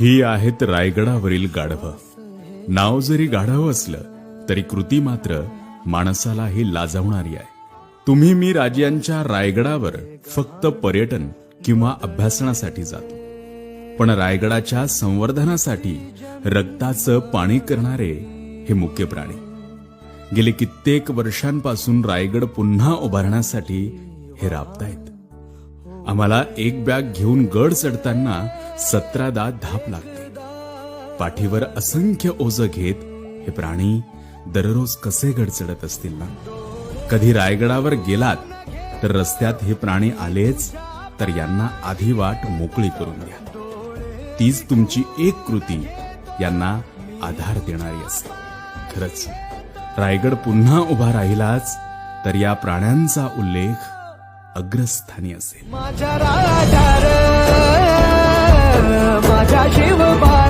ही आहेत रायगडावरील गाढवं. नाव जरी गाढव असलं तरी कृती मात्र माणसालाही लाजवणारी आहे. तुम्ही मी राजांच्या रायगडावर फक्त पर्यटन किंवा अभ्यासनासाठी जातो, पण रायगडाच्या संवर्धनासाठी रक्ताचं पाणी करणारे हे मुख्य प्राणी. गेले कित्येक वर्षांपासून रायगड पुन्हा उभारण्यासाठी हे राबतायत. आम्हाला एक बॅग घेऊन गड चढताना 17दा धाप लागते. पाठीवर असंख्य ओझं घेत हे प्राणी दररोज कसे गड चढत असतील ना. कधी रायगडावर गेलात तर रस्त्यात हे प्राणी आलेच तर यांना आधी वाट मोकळी करून द्या. तीच तुमची एक कृती यांना आधार देणारी असेल. खरंच रायगड पुन्हा उभा राहिलाच तर या प्राण्यांचा उल्लेख अग्रस्थानी असेल.